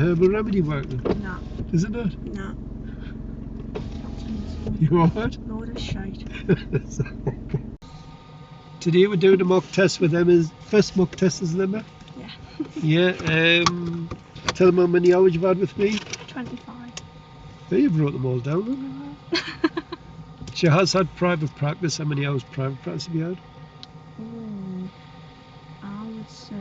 Herbal remedy working? No. Is it not? No. You what? Load of shite. Today we're doing a mock test with Emma's first mock test, isn't it, Emma? Yeah. Yeah. Tell them how many hours you've had with me. 25. Oh, you wrote them all down, look. No. She has had private practice. How many hours private practice have you had? Ooh, I would say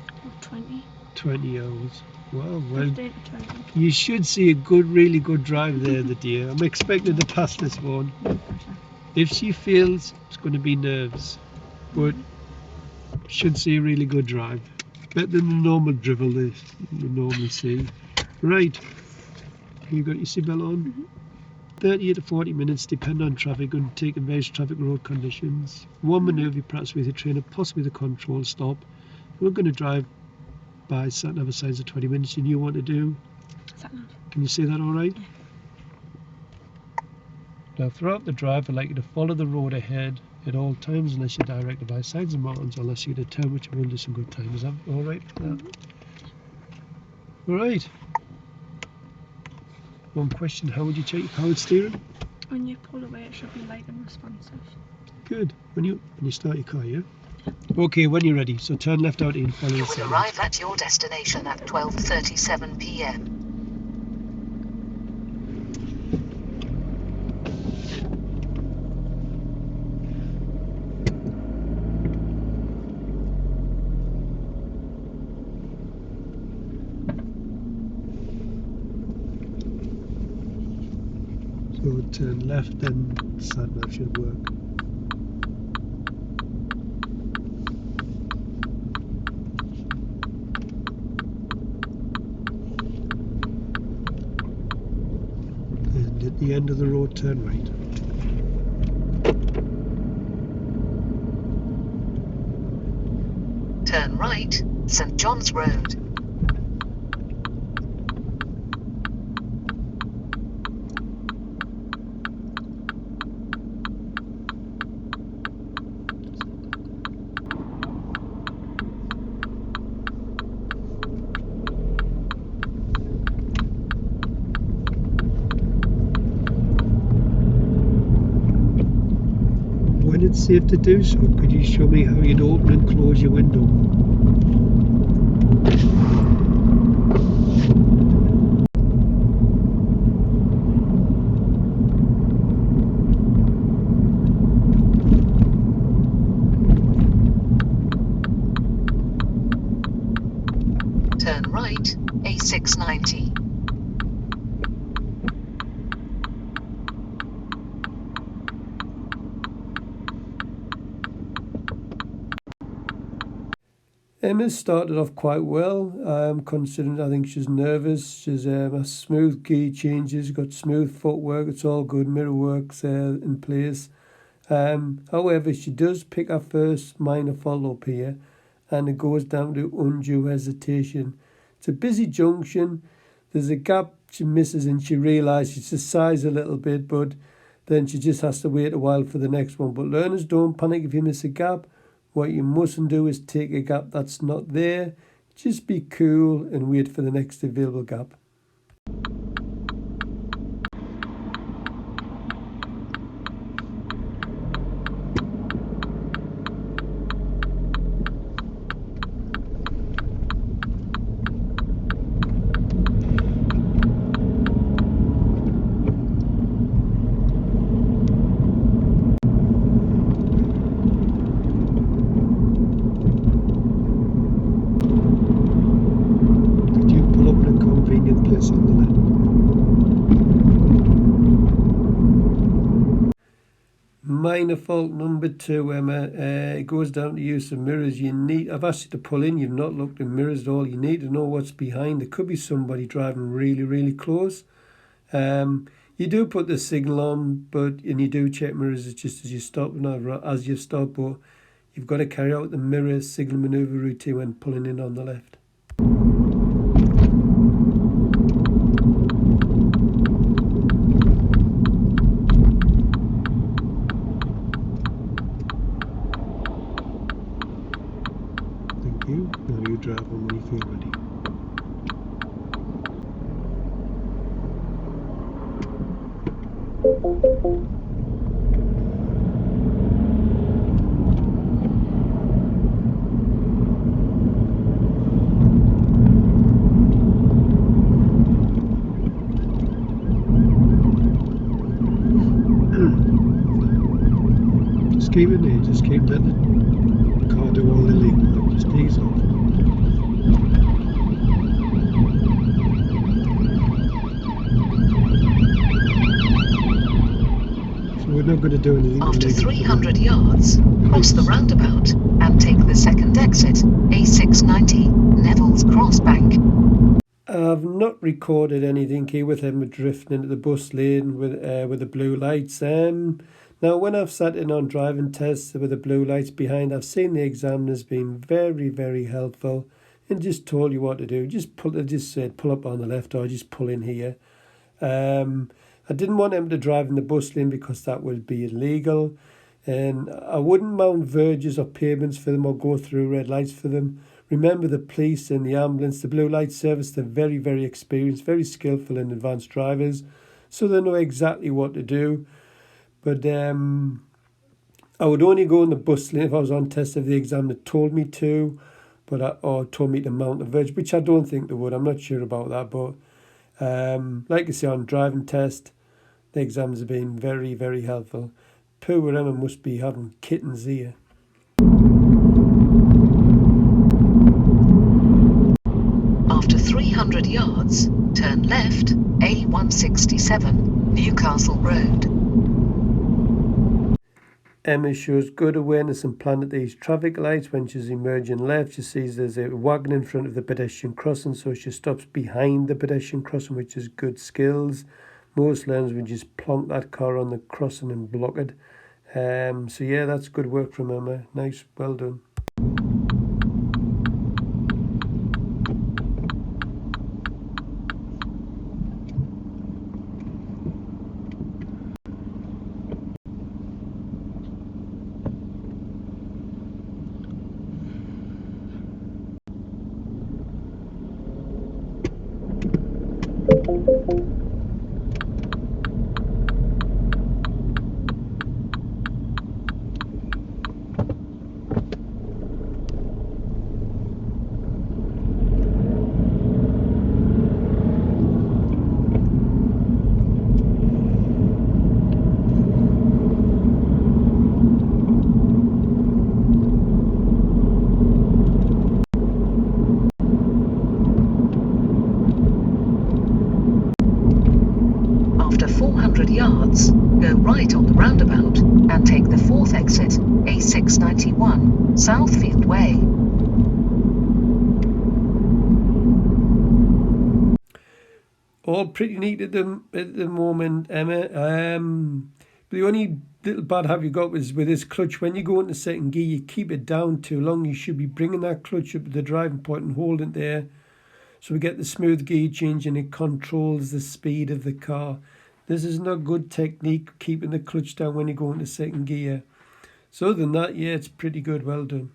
about 20. 20 hours. Wow, well, 15 to 20. you should see a really good drive there, the dear. I'm expecting to pass this one. No pressure. If she fails, it's going to be nerves, but should see a really good drive. Better than the normal drivel they normally see. Right, you got your seatbelt on? 30 to 40 minutes, depending on traffic, undertaking various traffic road conditions. One manoeuvre you practice with your trainer, possibly the control stop. We're going to drive by sat-nav signs of 20 minutes. You knew what to do. Sat-nav. Can you say that all right? Yeah. Now, throughout the drive, I'd like you to follow the road ahead at all times unless you're directed by signs and mountains, unless you determine which will do some good time. Is that all right for that? All right. One question, how would you check your powered steering? When you pull away, it should be light and responsive. Good. When you start your car, yeah? Okay, when you're ready. So turn left out in, follow the You will sign. arrive at your destination at 12:37 p.m. So turn left, then sat-nav should work. And at the end of the road, turn right. Turn right, St. John's Road. When it's safe to do so, could you show me how you'd open and close your window? Turn right, A690. Emma's started off quite well, considering I think she's nervous. She's a smooth gear changes, got smooth footwork, it's all good, mirror work's in place. However, she does pick her first minor fault up here, and it goes down to undue hesitation. It's a busy junction, there's a gap she misses and she realises she sighs a little bit, but then she just has to wait a while for the next one. But learners, don't panic if you miss a gap. What you mustn't do is take a gap that's not there. Just be cool and wait for the next available gap. Place on the left. Minor fault number 2, Emma. It goes down to use of mirrors. I've asked you to pull in. You've not looked in mirrors at all. You need to know what's behind. There could be somebody driving really close. You do put the signal on, and you do check mirrors just as you stop, not as you stop. But you've got to carry out the mirror signal maneuver routine when pulling in on the left. Now you drive on when you feel ready. Just keep it near, just keep letting the car do all the illegal work, just ease off. So we're not going to do anything After illegal. 300 yards, cross the roundabout and take the second exit, A690, Neville's Crossbank. I've not recorded anything here with him drifting into the bus lane with the blue lights. Now, when I've sat in on driving tests with the blue lights behind, I've seen the examiners being very, very helpful and just told you what to do. Just said pull up on the left or just pull in here. I didn't want them to drive in the bus lane because that would be illegal, and I wouldn't mount verges or pavements for them or go through red lights for them. Remember, the police and the ambulance, the blue light service, they're very, very experienced, very skillful and advanced drivers, so they know exactly what to do. But I would only go in the bus lane if I was on test if the examiner told me to, or told me to mount a verge, which I don't think they would. I'm not sure about that, but like I say, on driving test, the exams have been very, very helpful. Poor Emma must be having kittens here. After 300 yards, turn left, A167, Newcastle Road. Emma shows good awareness and plan at these traffic lights. When she's emerging left, she sees there's a wagon in front of the pedestrian crossing, so she stops behind the pedestrian crossing, which is good skills. Most learners would just plonk that car on the crossing and block it. So yeah, that's good work from Emma. Nice, well done. After 400 yards, go right on the roundabout and take the fourth exit, A691, Southfield Way. All pretty neat at the moment, Emma. The only little bad habit you got was with this clutch. When you go into second gear, you keep it down too long. You should be bringing that clutch up to the driving point and holding it there, so we get the smooth gear change and it controls the speed of the car. This is not good technique, keeping the clutch down when you go into second gear. So other than that, yeah, it's pretty good. Well done.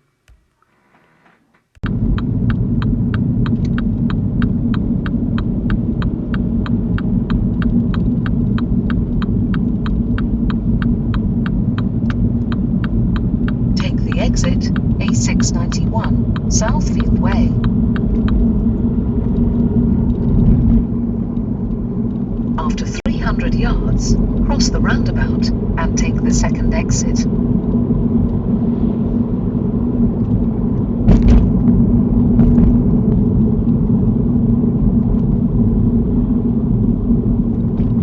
Take the exit, A691, Southfield Way. After 300 yards, cross the roundabout and take the second exit.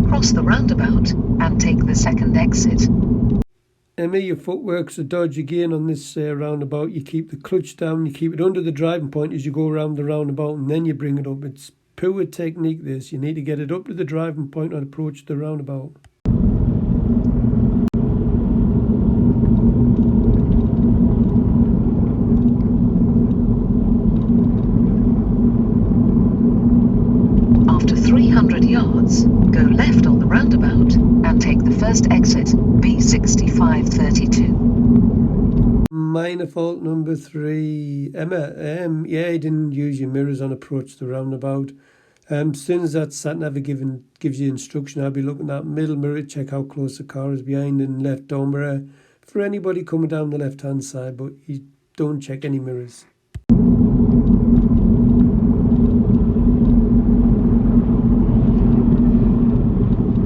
Cross the roundabout and take the second exit. Emma, your footwork's a dodge again on this roundabout. You keep the clutch down, you keep it under the driving point as you go around the roundabout, and then you bring it up. It's poor technique, this. You need to get it up to the driving point and approach the roundabout. After 300 yards, go left on the roundabout and take the first exit, B6532. Minor fault number 3. Emma, yeah, you didn't use your mirrors on approach to the roundabout. As soon as that sat nav gives you instruction, I'll be looking at middle mirror, check how close the car is behind, and left door mirror for anybody coming down the left hand side, but you don't check any mirrors.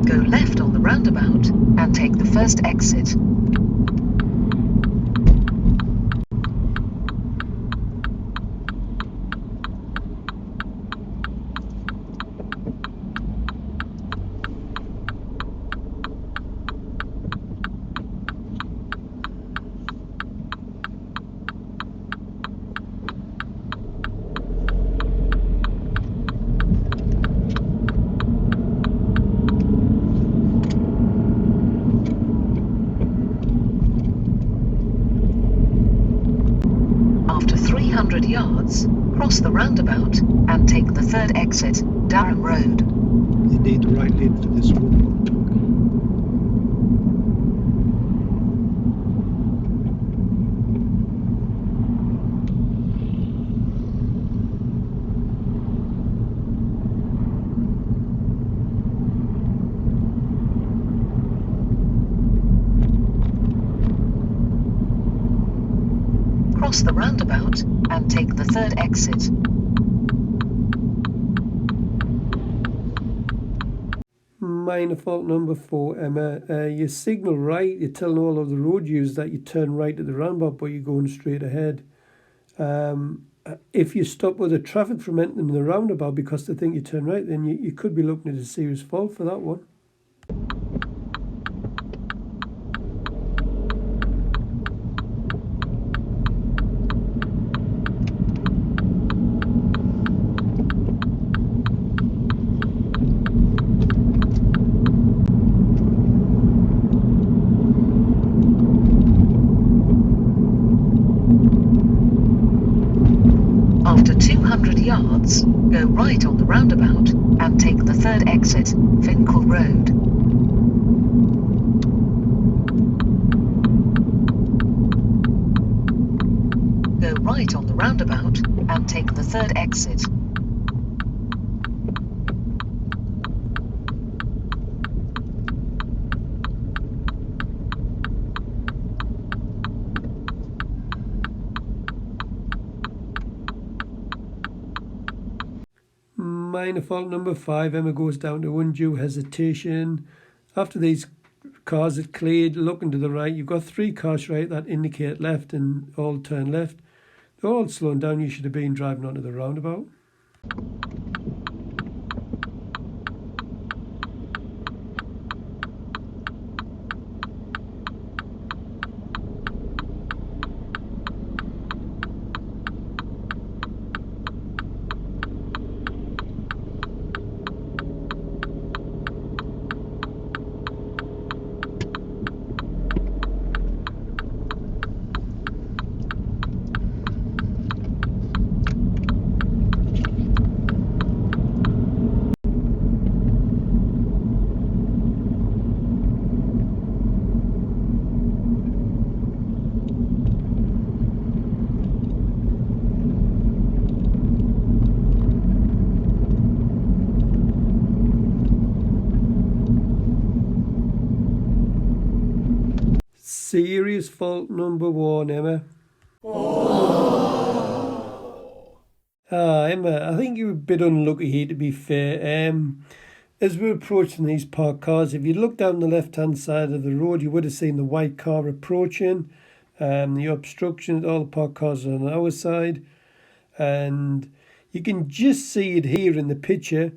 Go left on the roundabout and take the first exit. After 300 yards, cross the roundabout and take the third exit, Durham Road. You need the right lane for this one. Cross the roundabout and take the third exit. Minor fault number 4, Emma. You signal right, you're telling all of the road users that you turn right at the roundabout, but you're going straight ahead. If you stop with the traffic from entering the roundabout because they think you turn right, then you could be looking at a serious fault for that one. After 200 yards, go right on the roundabout and take the third exit, Finkel Road. Go right on the roundabout and take the third exit. Minor fault number 5, Emma, goes down to undue hesitation. After these cars are cleared, looking to the right, you've got 3 cars right that indicate left and all turn left. They're all slowing down, you should have been driving onto the roundabout. Serious fault number 1, Emma. Emma, I think you're a bit unlucky here, to be fair. As we're approaching these parked cars, if you look down the left-hand side of the road, you would have seen the white car approaching. The obstruction, all the parked cars are on our side. And you can just see it here in the picture.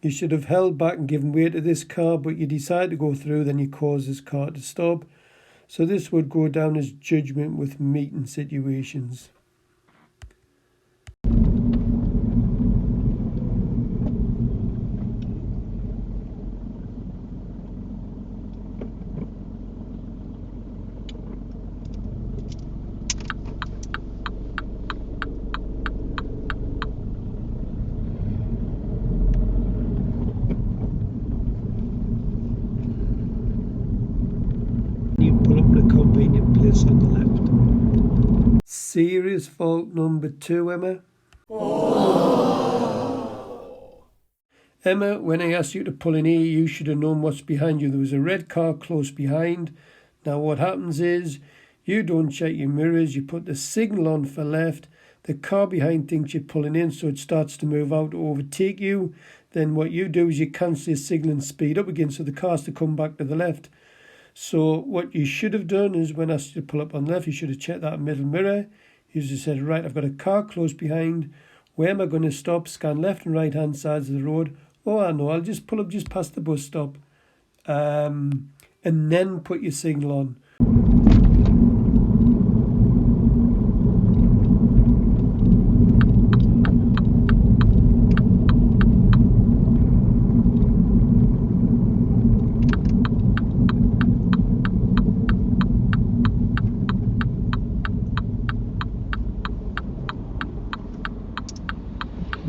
You should have held back and given way to this car, but you decide to go through, then you cause this car to stop. So this would go down as judgment with meeting situations. You pull up the convenient place on the left. Serious fault number 2, Emma. Emma, when I asked you to pull in here, you should have known what's behind you. There was a red car close behind. Now what happens is you don't check your mirrors, you put the signal on for left, the car behind thinks you're pulling in, so it starts to move out to overtake you. Then what you do is you cancel your signal and speed up again, so the car's to come back to the left. So what you should have done is when I asked you to pull up on the left, you should have checked that middle mirror. You just said, right, I've got a car close behind. Where am I going to stop? Scan left and right hand sides of the road. Oh, I know, I'll just pull up just past the bus stop. And then put your signal on.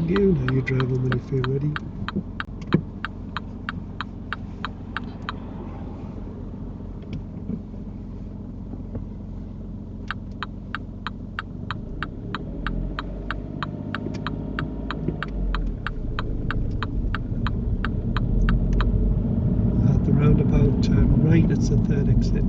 You know you drive on when you feel ready. At the roundabout, turn right, it's the third exit.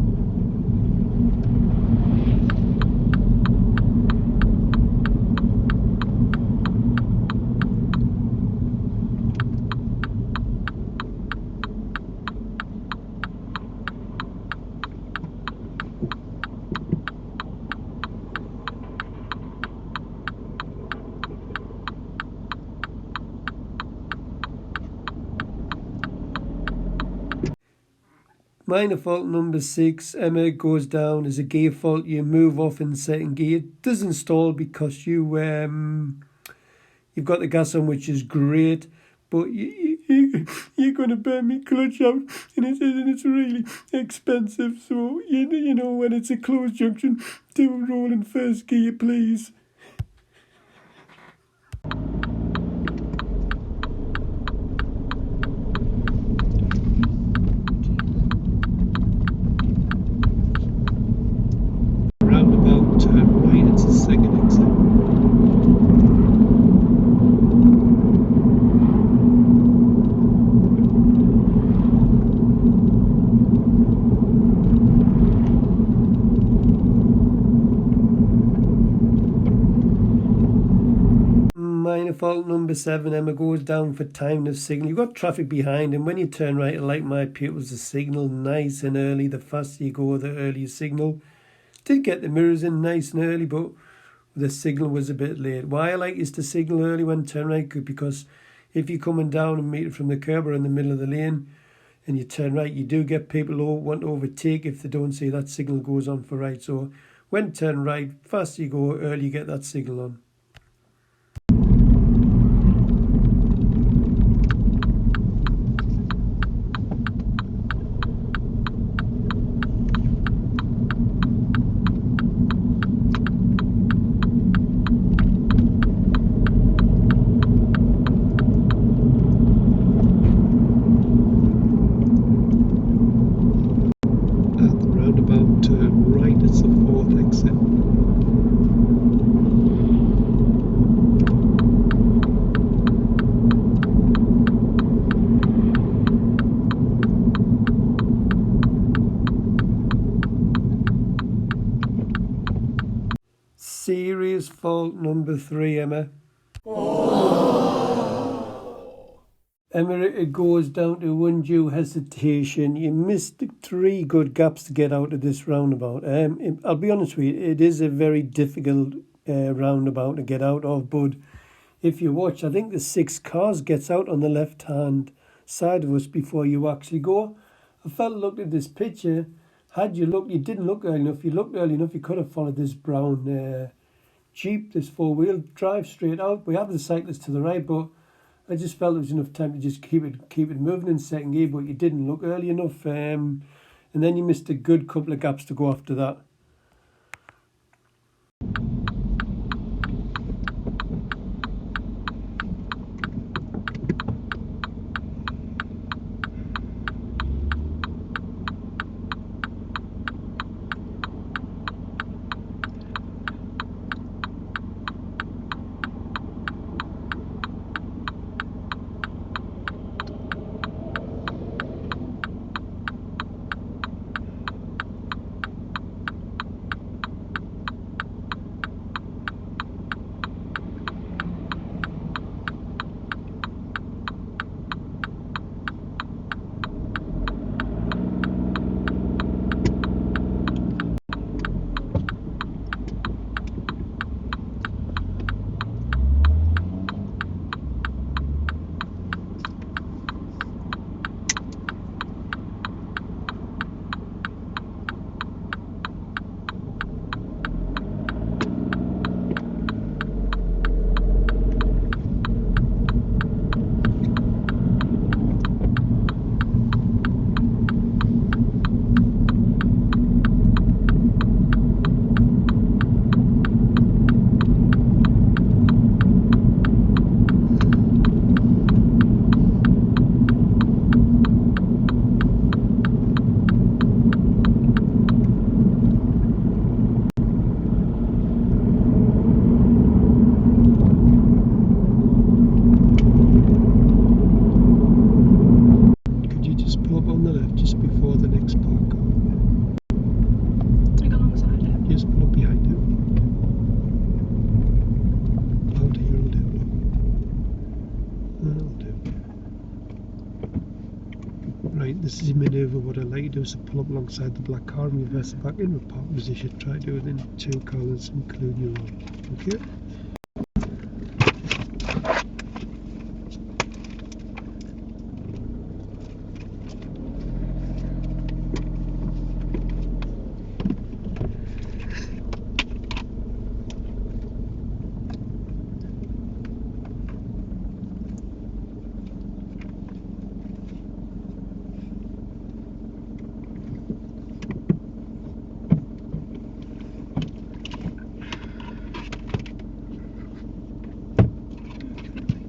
Minor fault number 6, Emma, goes down as a gear fault. You move off in second gear. It doesn't stall because you've got the gas on, which is great, but you're going to burn me clutch out, and it's really expensive. So you know when it's a closed junction, do roll in first gear, please. Roundabout, turn right, it's the second exit. Minor fault number 7, Emma, goes down for timing of signal. You've got traffic behind, and when you turn right, like my pupils, the signal nice and early. The faster you go, the earlier signal. Did get the mirrors in nice and early, but the signal was a bit late. Why I like is to signal early when turn right, because if you're coming down and meet it from the curb or in the middle of the lane and you turn right, you do get people who want to overtake if they don't see that signal goes on for right. So when turn right, faster you go, early you get that signal on. At the roundabout, turn right, it's the fourth exit. Serious fault number 3, Emma. Emma, it goes down to undue hesitation. You missed 3 good gaps to get out of this roundabout. I'll be honest with you, it is a very difficult roundabout to get out of, but if you watch, I think the 6 cars gets out on the left-hand side of us before you actually go. I felt looked at this picture. Had you looked, you didn't look early enough. You looked early enough, you could have followed this brown Jeep, this 4-wheel drive straight out. We have the cyclist to the right, but I just felt there was enough time to just keep it moving in second gear, but you didn't look early enough, and then you missed a good couple of gaps to go after that. That'll do. Right, this is a manoeuvre. What I like to do is to pull up alongside the black car and reverse it back in the park position. Try to do it in 2 colours, including your own. Okay?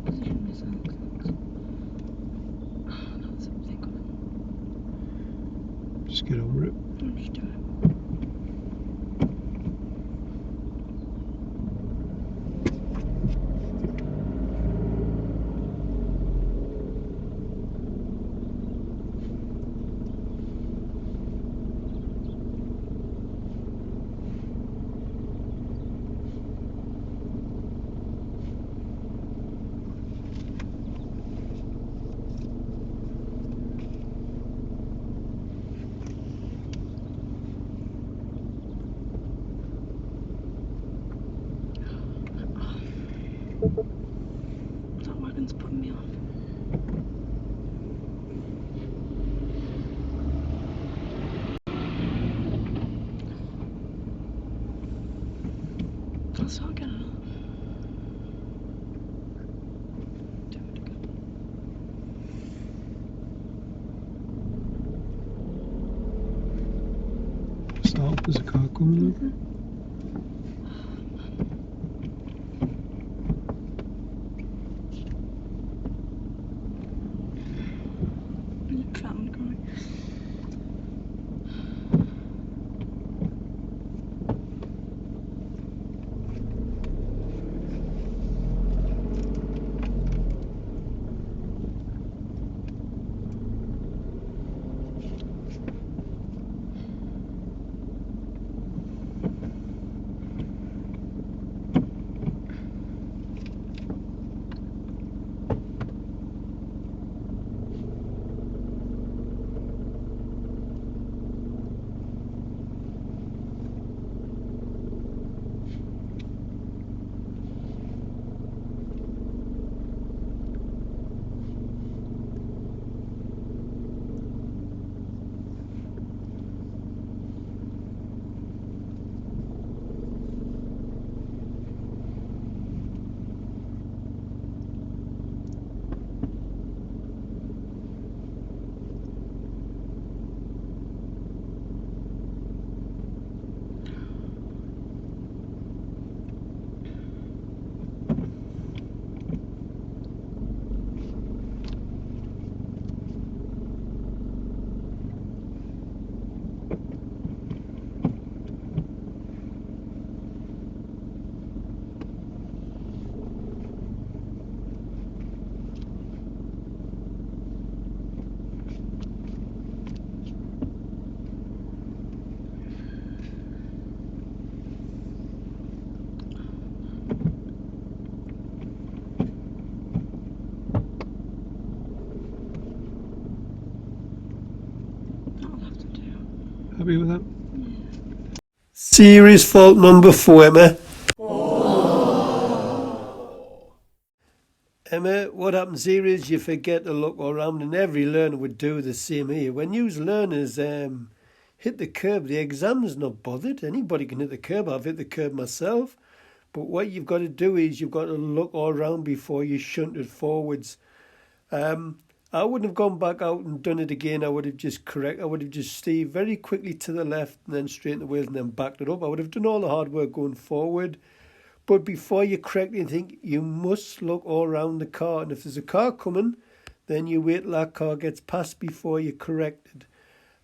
Position myself. That's something. Just get over it. I'm just doing it. That wagon's putting me off. I'll start getting it. Do it again. Start, there's a car coming up. There's a tram coming. That'll have to do. Happy with that? Series fault number 4, Emma. Emma, what happens here is you forget to look around, and every learner would do the same here. When you learners hit the curb, the exam's not bothered. Anybody can hit the curb. I've hit the curb myself. But what you've got to do is you've got to look all around before you shunt it forwards. I wouldn't have gone back out and done it again. I would have just steered very quickly to the left and then straightened the wheels and then backed it up. I would have done all the hard work going forward. But before you correct anything, you must look all around the car. And if there's a car coming, then you wait till that car gets past before you correct it.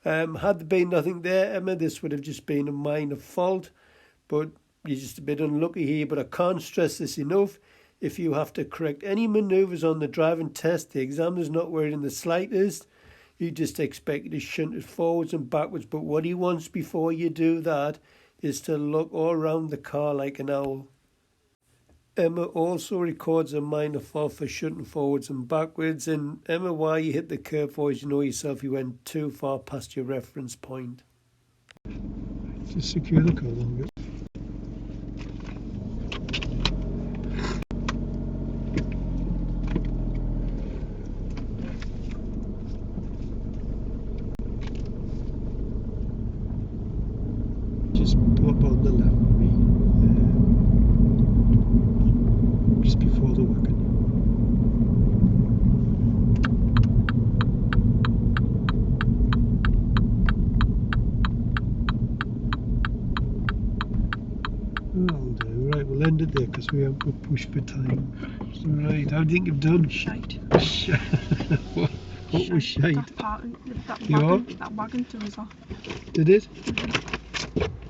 Had there been nothing there, Emma, this would have just been a minor fault. But you're just a bit unlucky here. But I can't stress this enough. If you have to correct any manoeuvres on the driving test, the examiner's not worried in the slightest. You just expect you to shunt it forwards and backwards. But what he wants before you do that is to look all around the car like an owl. Emma also records a minor fault for shunting forwards and backwards. And Emma, why you hit the curb for, as you know yourself, you went too far past your reference point. Just secure the car longer. Just pull up on the left with me, just before the wagon. That'll do. Right, we'll end it there because we're pushed for time. Right, how do you think you've done? Shite. What was shite? That part, You that wagon threw us off. Did it?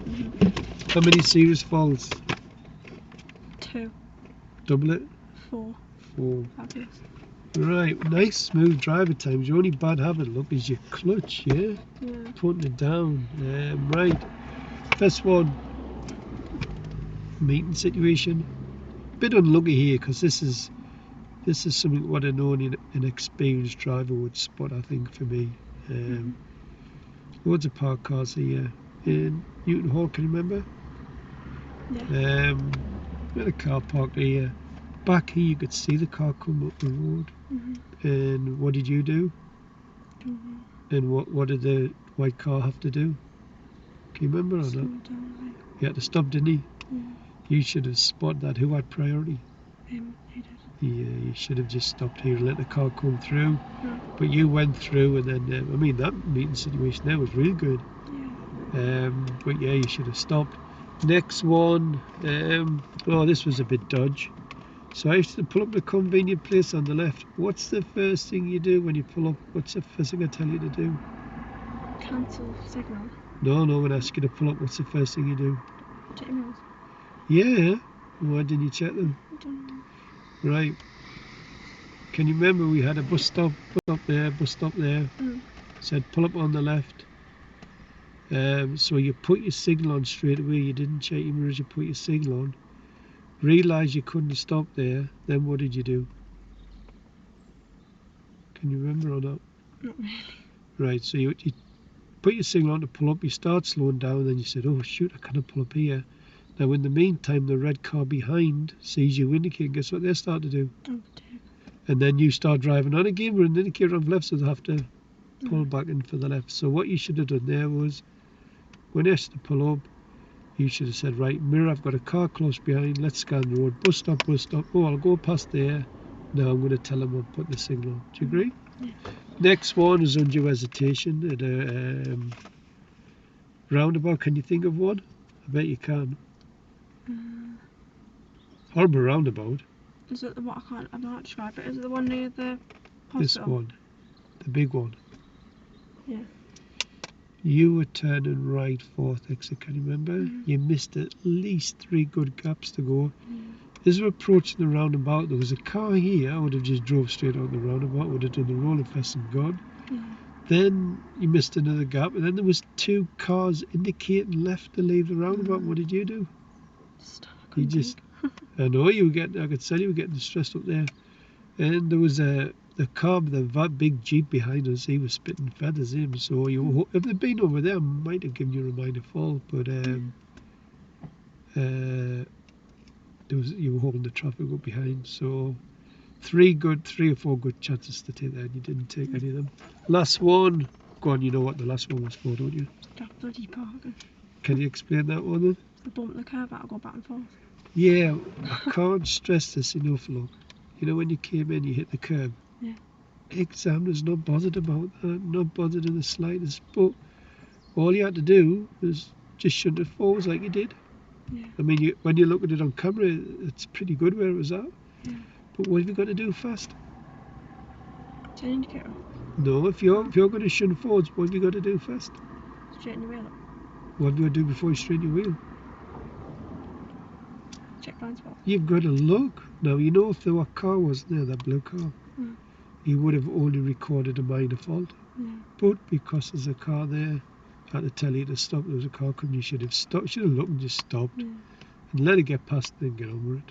Mm-hmm. How many serious falls? 2, Double it? 4. 4. Fabulous. Right, nice smooth driver times. Your only bad habit, look, is your clutch, yeah? Yeah. Putting it down. Right. First one, meeting situation. Bit unlucky here because this is something what an only an experienced driver would spot, I think, for me. Loads of parked cars here in Newton Hall, can you remember? Yeah. We had a car parked here. Back here you could see the car come up the road. And what did you do? And what did the white car have to do? Can you remember or not? He had to stop, didn't he? Yeah. You should have spotted that. Who had priority? He did. Yeah, you should have just stopped here and let the car come through. Yeah. But you went through, and then I mean that meeting situation there was really good. Yeah. But yeah, you should have stopped. Next one, oh, this was a bit dodge. So I used to pull up the convenient place on the left. What's the first thing you do when you pull up? What's the first thing I tell you to do? Cancel signal. No, when I ask you to pull up, what's the first thing you do? Check your mirrors. Yeah. Why didn't you check them? I don't know. Right. Can you remember we had a bus stop there. Said pull up on the left. So you put your signal on straight away. You didn't check your mirrors. You put your signal on. Realised you couldn't stop there. Then what did you do? Can you remember or not? Not really. Right. So you put your signal on to pull up. You start slowing down. Then you said, "Oh shoot, I can't pull up here." Now in the meantime, the red car behind sees you indicate. Guess what they start to do? Overtake. And then you start driving on again with an indicator on the left, so they have to pull back in for the left. So what you should have done there was, when you asked to pull up, you should have said, right, mirror, I've got a car close behind, let's scan the road, bus stop, oh, I'll go past there, now I'm going to tell them I'll put the signal on. Do you agree? Yeah. Next one is undue hesitation at a roundabout. Can you think of one? I bet you can. Horrible roundabout. Is it the one? I can't describe it. Is it the one near the hospital? This one, the big one. Yeah. You were turning right, fourth exit, can you remember? You missed at least 3 good gaps to go. As we're approaching the roundabout, there was a car here. I would have just drove straight on the roundabout, would have done the roller fest and gone. Then you missed another gap, and then there was 2 cars indicating left to leave the roundabout. What did you do? You just, I know you were getting, I could tell you were getting stressed up there. And there was the car with the big Jeep behind us. He was spitting feathers in. So you, if they'd been over there, I might have given you a minor fault. But you were holding the traffic up behind. So 3 or 4 good chances to take that, and you didn't take any of them. Last one. Go on, you know what the last one was for, don't you? That bloody parking. Can you explain that one then? The bump the curve out, I go back and forth. Yeah, I can't stress this enough, look. You know when you came in, you hit the curb? Yeah. Examiner's not bothered about that, not bothered in the slightest, but all you had to do was just shunt it forwards like you did. Yeah. I mean, when you look at it on camera, it's pretty good where it was at. Yeah. But what have you got to do fast? Turn the indicator. No, if you're going to shunt forwards, what have you got to do first? Straighten your wheel up. What have you got to do before you straighten your wheel? Check blind spot. You've got to look. Now, you know if the car wasn't there, that blue car, you would have only recorded a minor fault. Yeah. But because there's a car there, I had to tell you to stop. There was a car coming, you should have stopped. Should have looked and just stopped. Yeah. And let it get past and then get over it.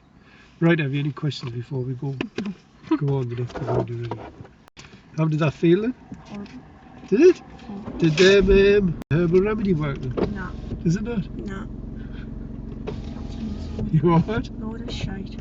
Right, have you any questions before we go? Go on, then after we're ready. How did that feel then? Horrible. Did it? Horrible. Did herbal remedy work then? No. Is it not? No. You what? Load of shite.